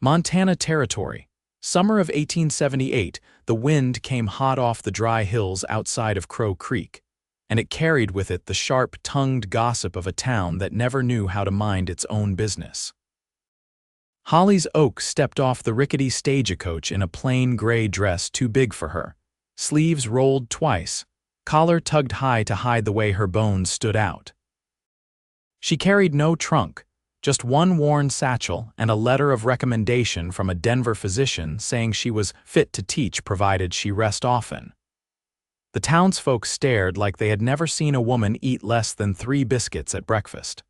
Montana Territory. Summer of 1878, the wind came hot off the dry hills outside of Crow Creek, and it carried with it the sharp-tongued gossip of a town that never knew how to mind its own business. Hollis Oakes stepped off the rickety stagecoach in a plain gray dress too big for her, sleeves rolled twice, collar tugged high to hide the way her bones stood out. She carried no trunk, just one worn satchel and a letter of recommendation from a Denver physician saying she was fit to teach provided she rest often. The townsfolk stared like they had never seen a woman eat less than 3 biscuits at breakfast.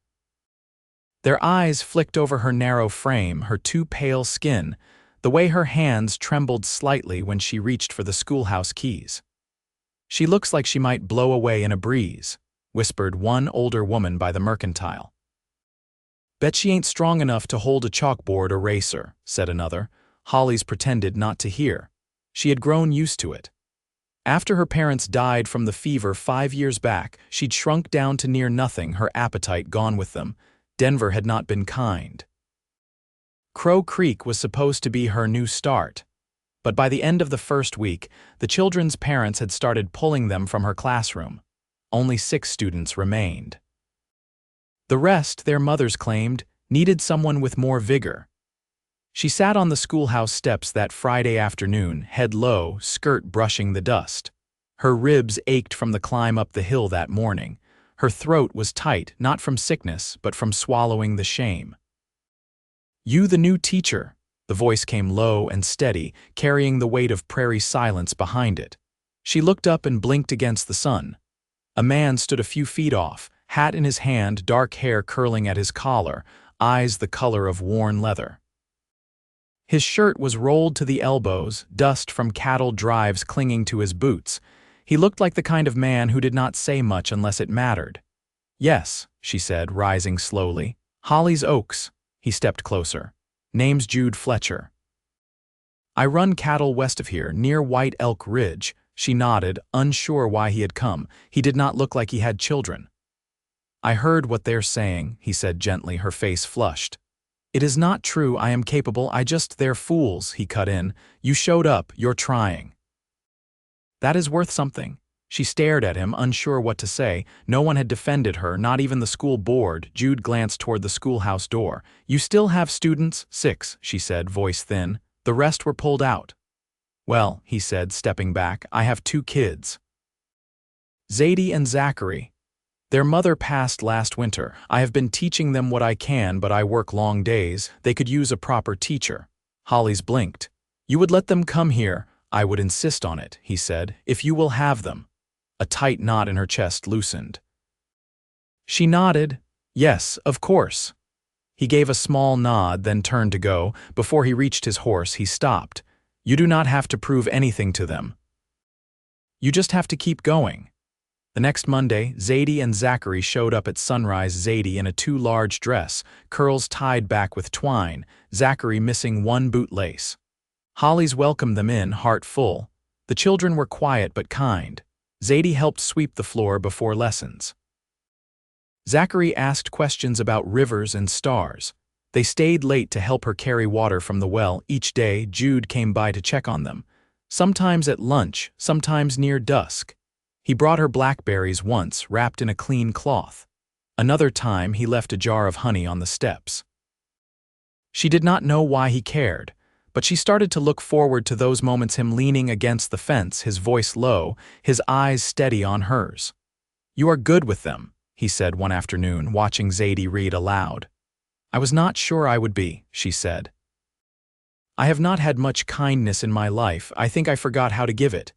Their eyes flicked over her narrow frame, her too pale skin, the way her hands trembled slightly when she reached for the schoolhouse keys. "She looks like she might blow away in a breeze," whispered one older woman by the mercantile. "Bet she ain't strong enough to hold a chalkboard eraser," said another. Hollis pretended not to hear. She had grown used to it. After her parents died from the fever 5 years back, she'd shrunk down to near nothing, her appetite gone with them. Denver had not been kind. Crow Creek was supposed to be her new start, but by the end of the first week, the children's parents had started pulling them from her classroom. Only 6 students remained. The rest, their mothers claimed, needed someone with more vigor. She sat on the schoolhouse steps that Friday afternoon, head low, skirt brushing the dust. Her ribs ached from the climb up the hill that morning. Her throat was tight, not from sickness, but from swallowing the shame. "You the new teacher," the voice came low and steady, carrying the weight of prairie silence behind it. She looked up and blinked against the sun. A man stood a few feet off, hat in his hand, dark hair curling at his collar, eyes the color of worn leather. His shirt was rolled to the elbows, dust from cattle drives clinging to his boots. He looked like the kind of man who did not say much unless it mattered. "Yes," she said, rising slowly. "Hollis Oakes." He stepped closer. "Name's Jude Fletcher. I run cattle west of here, near White Elk Ridge." She nodded, unsure why he had come. He did not look like he had children. "I heard what they're saying," he said gently, her face flushed. "It is not true I am capable, they're fools," he cut in. "You showed up, you're trying." "That is worth something." She stared at him, unsure what to say. No one had defended her, not even the school board. Jude glanced toward the schoolhouse door. "You still have students?" "6," she said, voice thin. "The rest were pulled out." "Well," he said, stepping back, "I have 2 kids. Zadie and Zachary. Their mother passed last winter. I have been teaching them what I can, but I work long days. They could use a proper teacher." Hollis blinked. "You would let them come here?" "I would insist on it," he said, "if you will have them." A tight knot in her chest loosened. She nodded. "Yes, of course." He gave a small nod, then turned to go. Before he reached his horse, he stopped. "You do not have to prove anything to them. You just have to keep going." The next Monday, Zadie and Zachary showed up at sunrise, Zadie in a too large dress, curls tied back with twine, Zachary missing one bootlace. Hollis welcomed them in, heart full. The children were quiet but kind. Zadie helped sweep the floor before lessons. Zachary asked questions about rivers and stars. They stayed late to help her carry water from the well. Each day, Jude came by to check on them. Sometimes at lunch, sometimes near dusk. He brought her blackberries once, wrapped in a clean cloth. Another time, he left a jar of honey on the steps. She did not know why he cared, but she started to look forward to those moments, him leaning against the fence, his voice low, his eyes steady on hers. "You are good with them," he said one afternoon, watching Zadie read aloud. "I was not sure I would be," she said. "I have not had much kindness in my life. I think I forgot how to give it."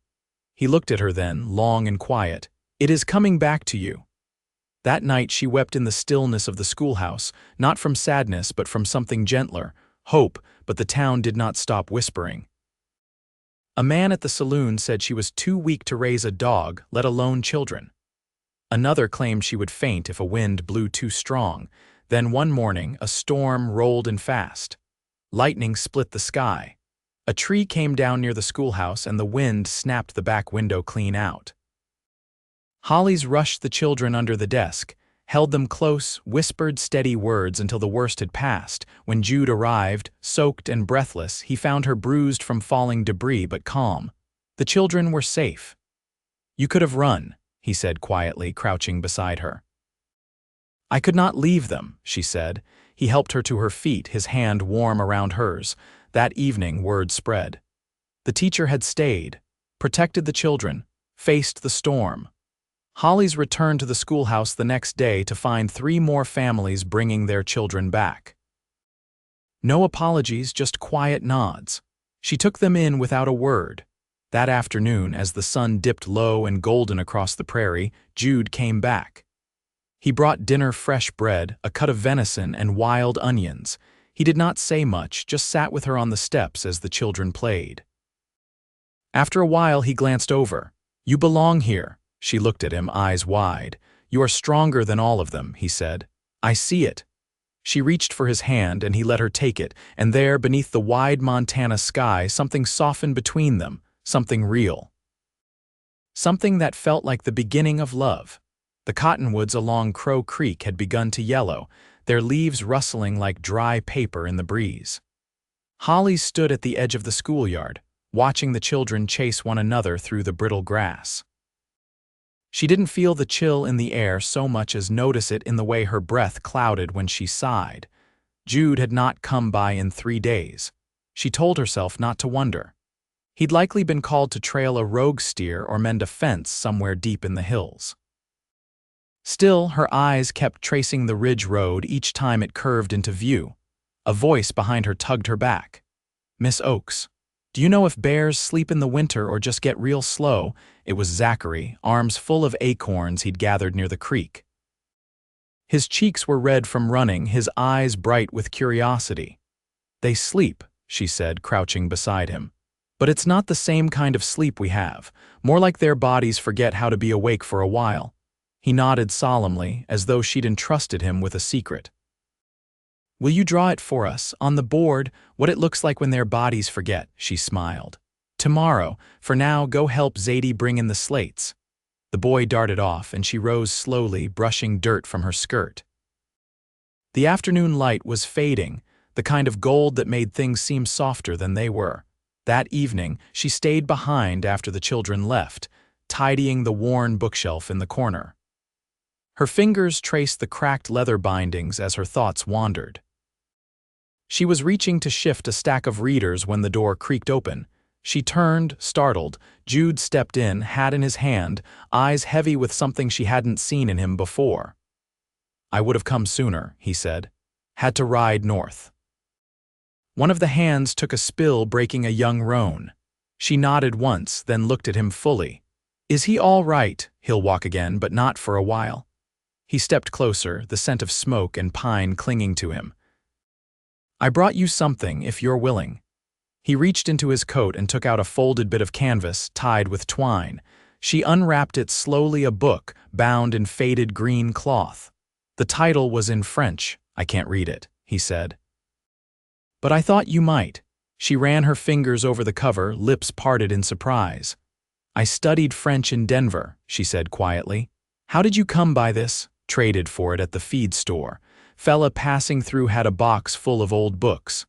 He looked at her then, long and quiet. "It is coming back to you." That night she wept in the stillness of the schoolhouse, not from sadness but from something gentler, hope, but the town did not stop whispering. A man at the saloon said she was too weak to raise a dog, let alone children. Another claimed she would faint if a wind blew too strong. Then one morning, a storm rolled in fast. Lightning split the sky. A tree came down near the schoolhouse and the wind snapped the back window clean out. Hollis rushed the children under the desk. held them close, whispered steady words until the worst had passed. When Jude arrived, soaked and breathless, he found her bruised from falling debris but calm. The children were safe. "You could have run," he said quietly, crouching beside her. "I could not leave them," she said. He helped her to her feet, his hand warm around hers. That evening, word spread. The teacher had stayed, protected the children, faced the storm. Hollis returned to the schoolhouse the next day to find 3 more families bringing their children back. No apologies, just quiet nods. She took them in without a word. That afternoon, as the sun dipped low and golden across the prairie, Jude came back. He brought dinner: fresh bread, a cut of venison, and wild onions. He did not say much, just sat with her on the steps as the children played. After a while, he glanced over. "You belong here." She looked at him, eyes wide. "You are stronger than all of them," he said. "I see it." She reached for his hand, and he let her take it, and there, beneath the wide Montana sky, something softened between them, something real. Something that felt like the beginning of love. The cottonwoods along Crow Creek had begun to yellow, their leaves rustling like dry paper in the breeze. Hollis stood at the edge of the schoolyard, watching the children chase one another through the brittle grass. She didn't feel the chill in the air so much as notice it in the way her breath clouded when she sighed. Jude had not come by in 3 days. She told herself not to wonder. He'd likely been called to trail a rogue steer or mend a fence somewhere deep in the hills. Still, her eyes kept tracing the ridge road each time it curved into view. A voice behind her tugged her back. "Miss Oakes, do you know if bears sleep in the winter or just get real slow?" It was Zachary, arms full of acorns he'd gathered near the creek. His cheeks were red from running, his eyes bright with curiosity. "They sleep," she said, crouching beside him. "But it's not the same kind of sleep we have, more like their bodies forget how to be awake for a while." He nodded solemnly, as though she'd entrusted him with a secret. "Will you draw it for us, on the board, what it looks like when their bodies forget?" she smiled. "Tomorrow. For now, go help Zadie bring in the slates." The boy darted off, and she rose slowly, brushing dirt from her skirt. The afternoon light was fading, the kind of gold that made things seem softer than they were. That evening, she stayed behind after the children left, tidying the worn bookshelf in the corner. Her fingers traced the cracked leather bindings as her thoughts wandered. She was reaching to shift a stack of readers when the door creaked open. She turned, startled. Jude stepped in, hat in his hand, eyes heavy with something she hadn't seen in him before. "I would have come sooner," he said. "Had to ride north." One of the hands took a spill, breaking a young roan. She nodded once, then looked at him fully. "Is he all right?" "He'll walk again, but not for a while." He stepped closer, the scent of smoke and pine clinging to him. "I brought you something, if you're willing." He reached into his coat and took out a folded bit of canvas tied with twine. She unwrapped it slowly, a book, bound in faded green cloth. The title was in French. "I can't read it," he said. "But I thought you might." She ran her fingers over the cover, lips parted in surprise. "I studied French in Denver," she said quietly. "How did you come by this?" "Traded for it at the feed store. Fella passing through had a box full of old books.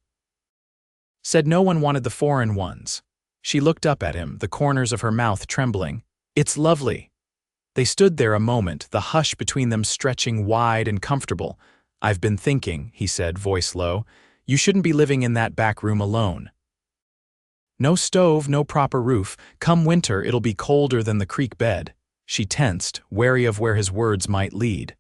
Said no one wanted the foreign ones." She looked up at him, the corners of her mouth trembling. "It's lovely." They stood there a moment, the hush between them stretching wide and comfortable. "I've been thinking," he said, voice low. "You shouldn't be living in that back room alone. No stove, no proper roof. Come winter, it'll be colder than the creek bed." She tensed, wary of where his words might lead.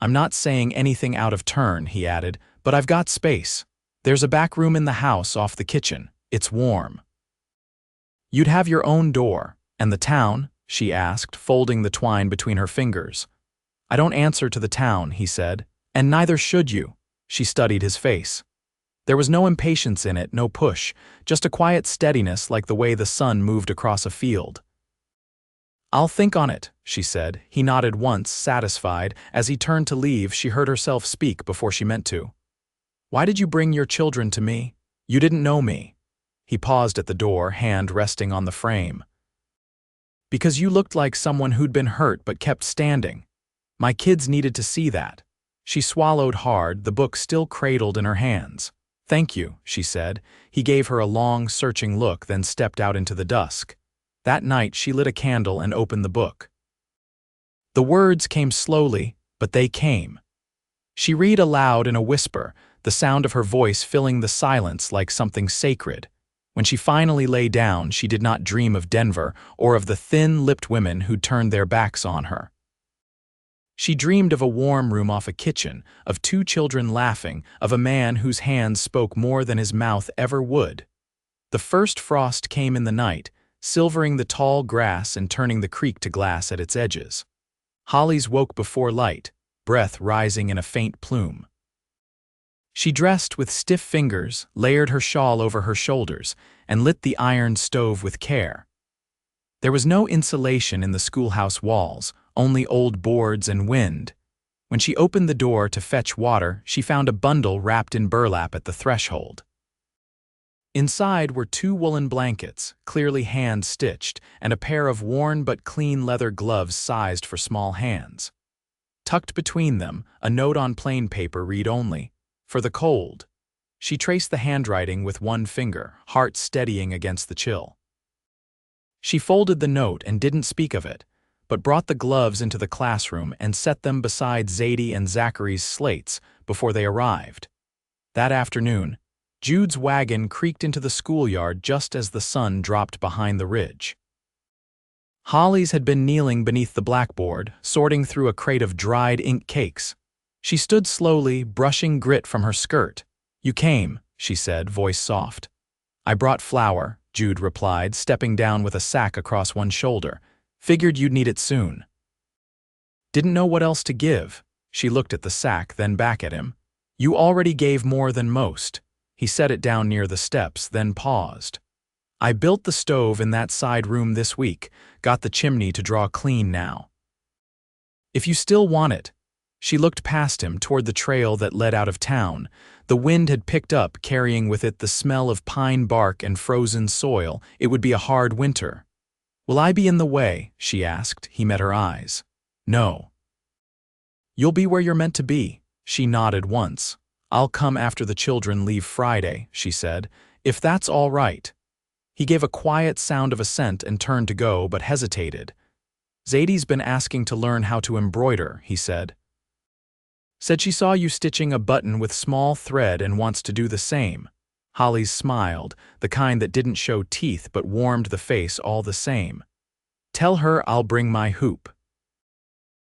"I'm not saying anything out of turn," he added, "but I've got space. There's a back room in the house off the kitchen. It's warm." "You'd have your own door. And the town?" she asked, folding the twine between her fingers. "I don't answer to the town," he said. "And neither should you." She studied his face. There was no impatience in it, no push, just a quiet steadiness like the way the sun moved across a field. "I'll think on it," she said. He nodded once, satisfied. As he turned to leave, she heard herself speak before she meant to. "Why did you bring your children to me? You didn't know me." He paused at the door, hand resting on the frame. "Because you looked like someone who'd been hurt but kept standing. My kids needed to see that. She swallowed hard, the book still cradled in her hands. Thank you, she said. He gave her a long, searching look, then stepped out into the dusk. That night she lit a candle and opened the book. The words came slowly, but they came. She read aloud in a whisper, the sound of her voice filling the silence like something sacred. When she finally lay down, she did not dream of Denver or of the thin-lipped women who'd turned their backs on her. She dreamed of a warm room off a kitchen, of 2 children laughing, of a man whose hands spoke more than his mouth ever would. The first frost came in the night, silvering the tall grass and turning the creek to glass at its edges. Hollis woke before light, breath rising in a faint plume. She dressed with stiff fingers, layered her shawl over her shoulders, and lit the iron stove with care. There was no insulation in the schoolhouse walls, only old boards and wind. When she opened the door to fetch water, she found a bundle wrapped in burlap at the threshold. Inside were 2 woolen blankets, clearly hand-stitched, and a pair of worn but clean leather gloves sized for small hands. Tucked between them, a note on plain paper read only, "For the cold." She traced the handwriting with one finger, heart steadying against the chill. She folded the note and didn't speak of it, but brought the gloves into the classroom and set them beside Zadie and Zachary's slates before they arrived. That afternoon, Jude's wagon creaked into the schoolyard just as the sun dropped behind the ridge. Hollis had been kneeling beneath the blackboard, sorting through a crate of dried ink cakes. She stood slowly, brushing grit from her skirt. "You came," she said, voice soft. "I brought flour," Jude replied, stepping down with a sack across one shoulder. "Figured you'd need it soon." "Didn't know what else to give." She looked at the sack, then back at him. "You already gave more than most." He set it down near the steps, then paused. "I built the stove in that side room this week, got the chimney to draw clean now. If you still want it." She looked past him toward the trail that led out of town. The wind had picked up, carrying with it the smell of pine bark and frozen soil. It would be a hard winter. "Will I be in the way?" she asked. He met her eyes. "No." "You'll be where you're meant to be." She nodded once. "I'll come after the children leave Friday," she said, "if that's all right." He gave a quiet sound of assent and turned to go, but hesitated. "Zadie's been asking to learn how to embroider," he said. "Said she saw you stitching a button with small thread and wants to do the same." Hollis smiled, the kind that didn't show teeth but warmed the face all the same. "Tell her I'll bring my hoop.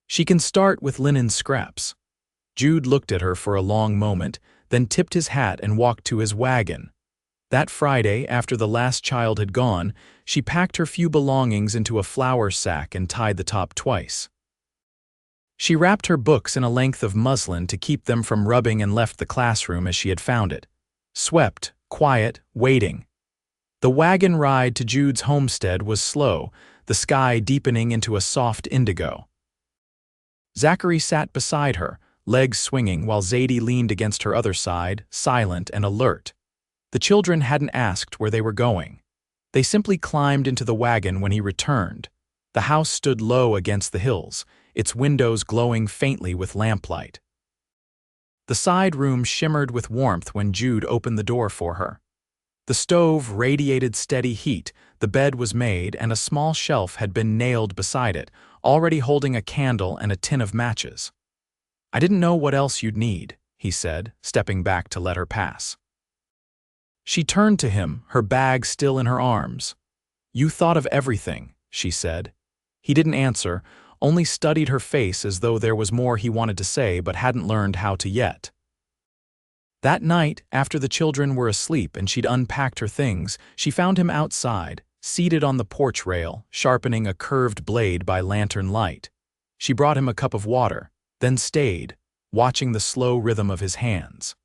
She can start with linen scraps." Jude looked at her for a long moment, then tipped his hat and walked to his wagon. That Friday, after the last child had gone, she packed her few belongings into a flour sack and tied the top twice. She wrapped her books in a length of muslin to keep them from rubbing and left the classroom as she had found it. Swept, quiet, waiting. The wagon ride to Jude's homestead was slow, the sky deepening into a soft indigo. Zachary sat beside her, legs swinging, while Zadie leaned against her other side, silent and alert. The children hadn't asked where they were going. They simply climbed into the wagon when he returned. The house stood low against the hills, its windows glowing faintly with lamplight. The side room shimmered with warmth when Jude opened the door for her. The stove radiated steady heat, the bed was made, and a small shelf had been nailed beside it, already holding a candle and a tin of matches. "I didn't know what else you'd need," he said, stepping back to let her pass. She turned to him, her bag still in her arms. "You thought of everything," she said. He didn't answer, only studied her face as though there was more he wanted to say but hadn't learned how to yet. That night, after the children were asleep and she'd unpacked her things, she found him outside, seated on the porch rail, sharpening a curved blade by lantern light. She brought him a cup of water, then stayed, watching the slow rhythm of his hands.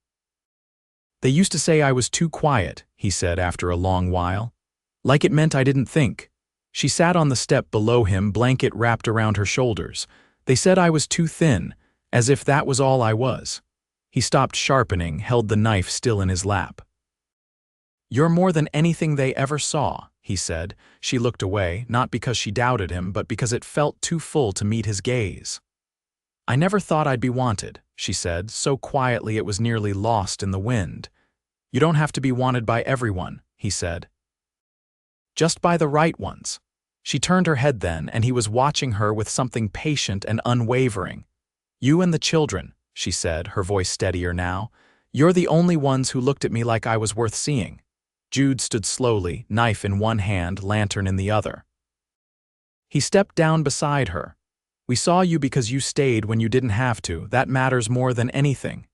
"They used to say I was too quiet," he said after a long while. "Like it meant I didn't think." She sat on the step below him, blanket wrapped around her shoulders. "They said I was too thin, as if that was all I was." He stopped sharpening, held the knife still in his lap. "You're more than anything they ever saw," he said. She looked away, not because she doubted him, but because it felt too full to meet his gaze. I never thought I'd be wanted, she said, so quietly it was nearly lost in the wind. You don't have to be wanted by everyone, he said. Just by the right ones. She turned her head then, and he was watching her with something patient and unwavering. You and the children, she said, her voice steadier now. You're the only ones who looked at me like I was worth seeing. Jude stood slowly, knife in one hand, lantern in the other. He stepped down beside her. We saw you because you stayed when you didn't have to. That matters more than anything.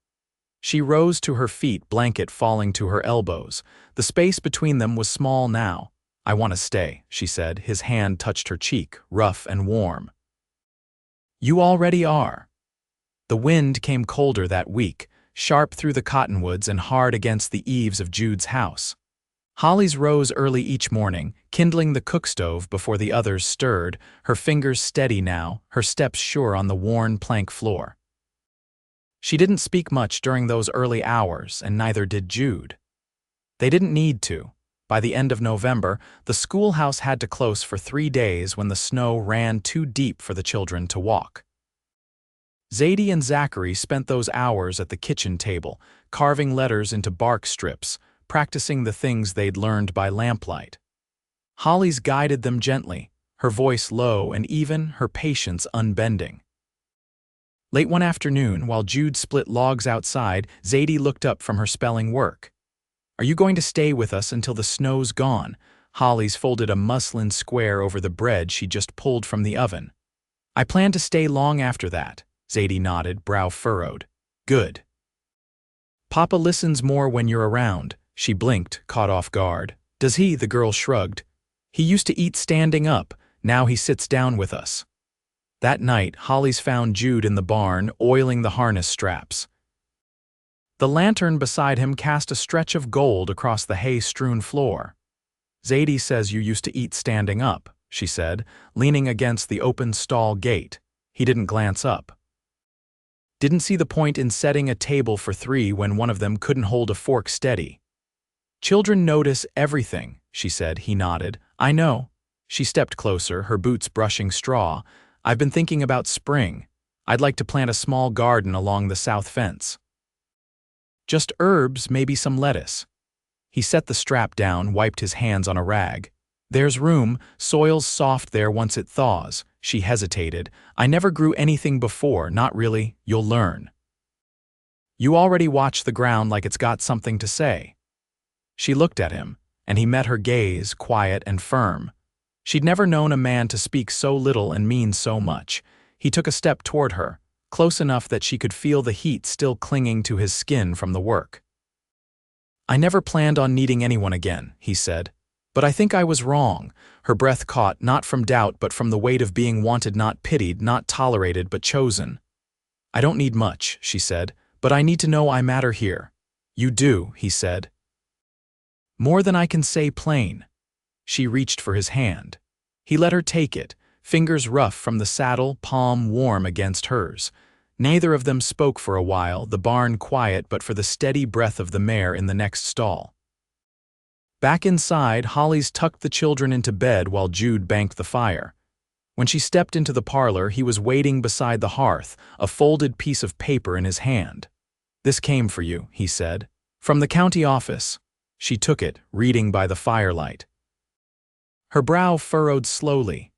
She rose to her feet, blanket falling to her elbows. The space between them was small now. I want to stay, she said. His hand touched her cheek, rough and warm. You already are. The wind came colder that week, sharp through the cottonwoods and hard against the eaves of Jude's house. Hollis rose early each morning, kindling the cookstove before the others stirred, her fingers steady now, her steps sure on the worn plank floor. She didn't speak much during those early hours, and neither did Jude. They didn't need to. By the end of November, the schoolhouse had to close for 3 days when the snow ran too deep for the children to walk. Zadie and Zachary spent those hours at the kitchen table, carving letters into bark strips, practicing the things they'd learned by lamplight. Hollis guided them gently, her voice low and even, her patience unbending. Late one afternoon, while Jude split logs outside, Zadie looked up from her spelling work. Are you going to stay with us until the snow's gone? Hollis folded a muslin square over the bread she just pulled from the oven. I plan to stay long after that. Zadie nodded, brow furrowed. Good. Papa listens more when you're around. She blinked, caught off guard. Does he? The girl shrugged. He used to eat standing up. Now he sits down with us. That night, Hollis found Jude in the barn, oiling the harness straps. The lantern beside him cast a stretch of gold across the hay-strewn floor. Zadie says you used to eat standing up, she said, leaning against the open stall gate. He didn't glance up. Didn't see the point in setting a table for 3 when one of them couldn't hold a fork steady. Children notice everything, she said. He nodded. I know. She stepped closer, her boots brushing straw. I've been thinking about spring. I'd like to plant a small garden along the south fence. Just herbs, maybe some lettuce. He set the strap down, wiped his hands on a rag. There's room, soil's soft there once it thaws. She hesitated. I never grew anything before, not really. You'll learn. You already watch the ground like it's got something to say. She looked at him, and he met her gaze, quiet and firm. She'd never known a man to speak so little and mean so much. He took a step toward her, close enough that she could feel the heat still clinging to his skin from the work. I never planned on needing anyone again, he said. But I think I was wrong. Her breath caught, not from doubt but from the weight of being wanted, not pitied, not tolerated but chosen. I don't need much, she said, but I need to know I matter here. You do, he said. More than I can say plain. She reached for his hand. He let her take it, fingers rough from the saddle, palm warm against hers. Neither of them spoke for a while, the barn quiet but for the steady breath of the mare in the next stall. Back inside, Hollis tucked the children into bed while Jude banked the fire. When she stepped into the parlor, he was waiting beside the hearth, a folded piece of paper in his hand. This came for you, he said. From the county office. She took it, reading by the firelight. Her brow furrowed slowly.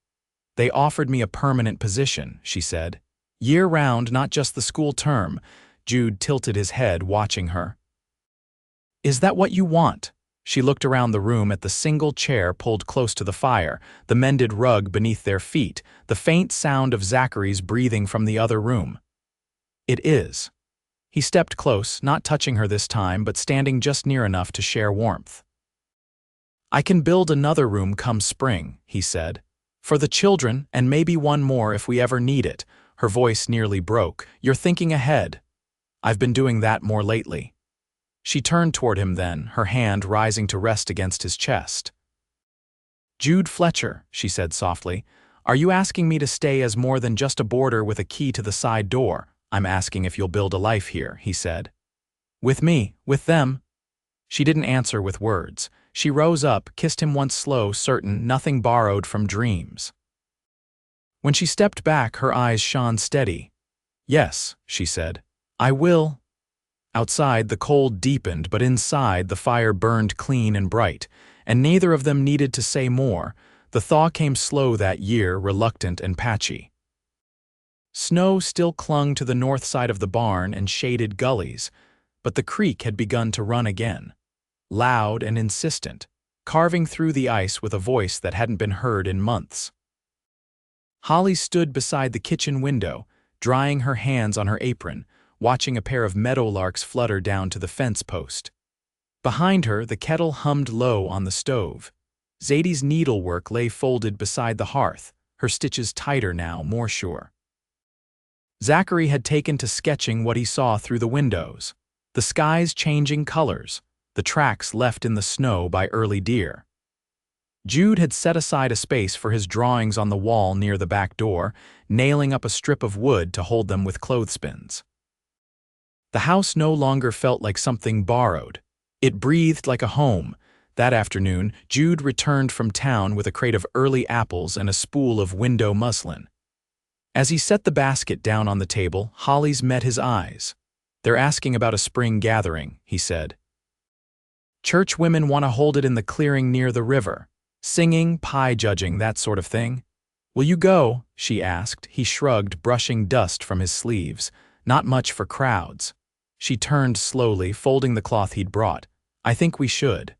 They offered me a permanent position, she said. Year-round, not just the school term. Jude tilted his head, watching her. Is that what you want? She looked around the room at the single chair pulled close to the fire, the mended rug beneath their feet, the faint sound of Zachary's breathing from the other room. It is. He stepped close, not touching her this time, but standing just near enough to share warmth. I can build another room come spring, he said. For the children, and maybe one more if we ever need it. Her voice nearly broke. You're thinking ahead. I've been doing that more lately. She turned toward him then, her hand rising to rest against his chest. Jude Fletcher, she said softly, are you asking me to stay as more than just a boarder with a key to the side door? I'm asking if you'll build a life here, he said. With me, with them. She didn't answer with words. She rose up, kissed him once slow, certain, nothing borrowed from dreams. When she stepped back, her eyes shone steady. "Yes," she said. "I will." Outside, the cold deepened, but inside, the fire burned clean and bright, and neither of them needed to say more. The thaw came slow that year, reluctant and patchy. Snow still clung to the north side of the barn and shaded gullies, but the creek had begun to run again, loud and insistent, carving through the ice with a voice that hadn't been heard in months. Holly stood beside the kitchen window, drying her hands on her apron, watching a pair of meadowlarks flutter down to the fence post. Behind her, the kettle hummed low on the stove. Zadie's needlework lay folded beside the hearth, her stitches tighter now, more sure. Zachary had taken to sketching what he saw through the windows, the sky's changing colors, the tracks left in the snow by early deer. Jude had set aside a space for his drawings on the wall near the back door, nailing up a strip of wood to hold them with clothespins. The house no longer felt like something borrowed. It breathed like a home. That afternoon, Jude returned from town with a crate of early apples and a spool of window muslin. As he set the basket down on the table, Holly's met his eyes. "They're asking about a spring gathering," he said. "Church women want to hold it in the clearing near the river. Singing, pie judging, that sort of thing. Will you go?" she asked. He shrugged, brushing dust from his sleeves. "Not much for crowds." She turned slowly, folding the cloth he'd brought. "I think we should.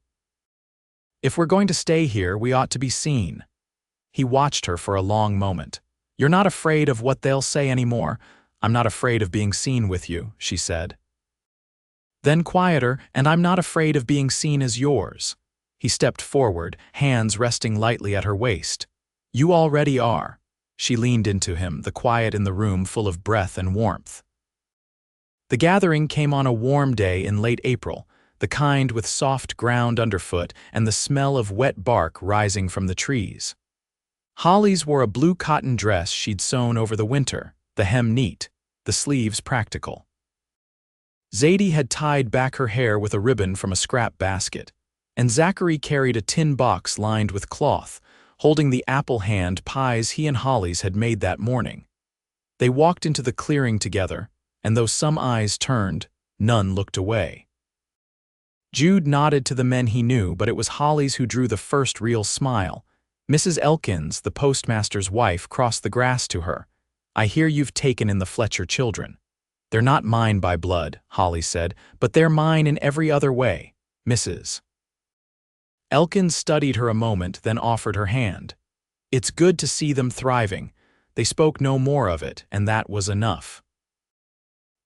If we're going to stay here, we ought to be seen." He watched her for a long moment. "You're not afraid of what they'll say anymore?" "I'm not afraid of being seen with you," she said. Then quieter, "And I'm not afraid of being seen as yours." He stepped forward, hands resting lightly at her waist. "You already are." She leaned into him, the quiet in the room full of breath and warmth. The gathering came on a warm day in late April, the kind with soft ground underfoot and the smell of wet bark rising from the trees. Holly's wore a blue cotton dress she'd sewn over the winter, the hem neat, the sleeves practical. Zadie had tied back her hair with a ribbon from a scrap basket, and Zachary carried a tin box lined with cloth, holding the apple hand pies he and Holly's had made that morning. They walked into the clearing together, and though some eyes turned, none looked away. Jude nodded to the men he knew, but it was Holly's who drew the first real smile. Mrs. Elkins, the postmaster's wife, crossed the grass to her. "I hear you've taken in the Fletcher children." "They're not mine by blood," Holly said, "but they're mine in every other way, Mrs." Elkins studied her a moment, then offered her hand. "It's good to see them thriving." They spoke no more of it, and that was enough.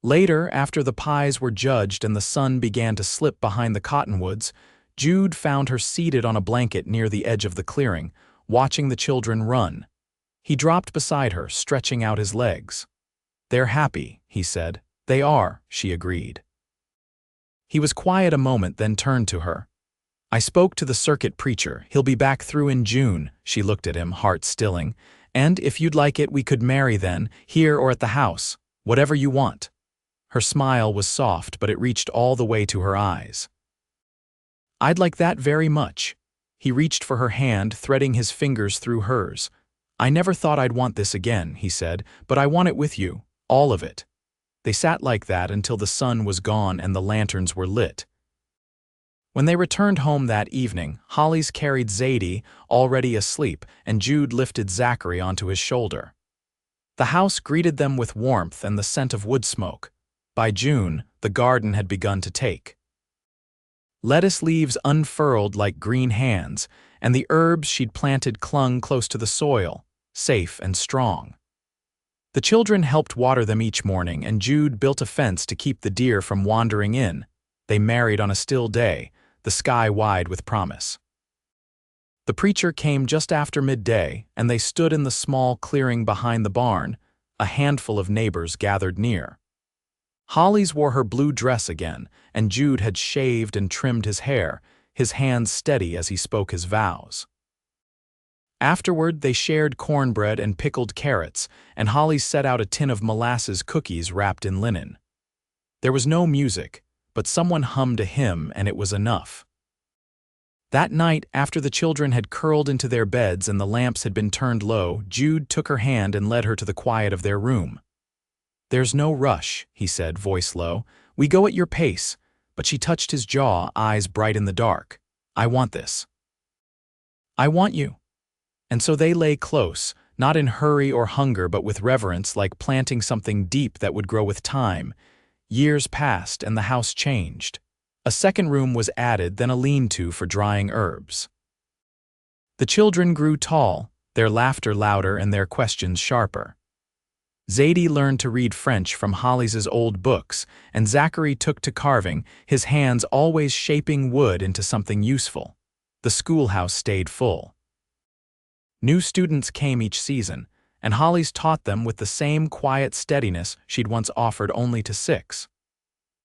Later, after the pies were judged and the sun began to slip behind the cottonwoods, Jude found her seated on a blanket near the edge of the clearing, watching the children run. He dropped beside her, stretching out his legs. "They're happy," he said. "They are," she agreed. He was quiet a moment, then turned to her. "I spoke to the circuit preacher. He'll be back through in June." She looked at him, heart stilling. "And if you'd like it, we could marry then, here or at the house. Whatever you want." Her smile was soft, but it reached all the way to her eyes. "I'd like that very much." He reached for her hand, threading his fingers through hers. "I never thought I'd want this again," he said, "but I want it with you, all of it." They sat like that until the sun was gone and the lanterns were lit. When they returned home that evening, Hollis carried Zadie, already asleep, and Jude lifted Zachary onto his shoulder. The house greeted them with warmth and the scent of wood smoke. By June, the garden had begun to take. Lettuce leaves unfurled like green hands, and the herbs she'd planted clung close to the soil, safe and strong. The children helped water them each morning, and Jude built a fence to keep the deer from wandering in. They married on a still day, the sky wide with promise. The preacher came just after midday, and they stood in the small clearing behind the barn, a handful of neighbors gathered near. Hollis wore her blue dress again, and Jude had shaved and trimmed his hair, his hands steady as he spoke his vows. Afterward, they shared cornbread and pickled carrots, and Hollis set out a tin of molasses cookies wrapped in linen. There was no music, but someone hummed a hymn, and it was enough. That night, after the children had curled into their beds and the lamps had been turned low, Jude took her hand and led her to the quiet of their room. "There's no rush," he said, voice low. "We go at your pace." But she touched his jaw, eyes bright in the dark. "I want this. I want you." And so they lay close, not in hurry or hunger but with reverence, like planting something deep that would grow with time. Years passed and the house changed. A second room was added, then a lean-to for drying herbs. The children grew tall, their laughter louder and their questions sharper. Zadie learned to read French from Hollis's old books, and Zachary took to carving, his hands always shaping wood into something useful. The schoolhouse stayed full. New students came each season, and Hollis taught them with the same quiet steadiness she'd once offered only to 6.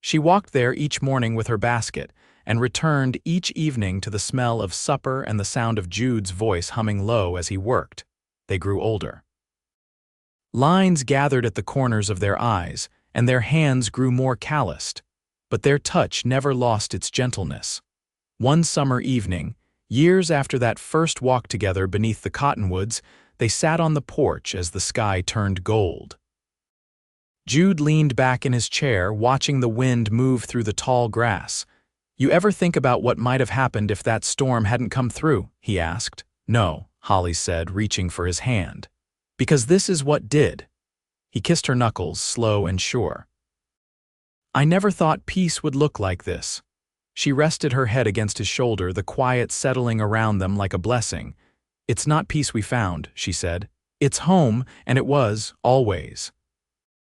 She walked there each morning with her basket, and returned each evening to the smell of supper and the sound of Jude's voice humming low as he worked. They grew older. Lines gathered at the corners of their eyes, and their hands grew more calloused, but their touch never lost its gentleness. One summer evening, years after that first walk together beneath the cottonwoods, they sat on the porch as the sky turned gold. Jude leaned back in his chair, watching the wind move through the tall grass. "You ever think about what might have happened if that storm hadn't come through?" he asked. "No," Hollis said, reaching for his hand. "Because this is what did." He kissed her knuckles, slow and sure. "I never thought peace would look like this." She rested her head against his shoulder, the quiet settling around them like a blessing. "It's not peace we found," she said. "It's home, and it was, always."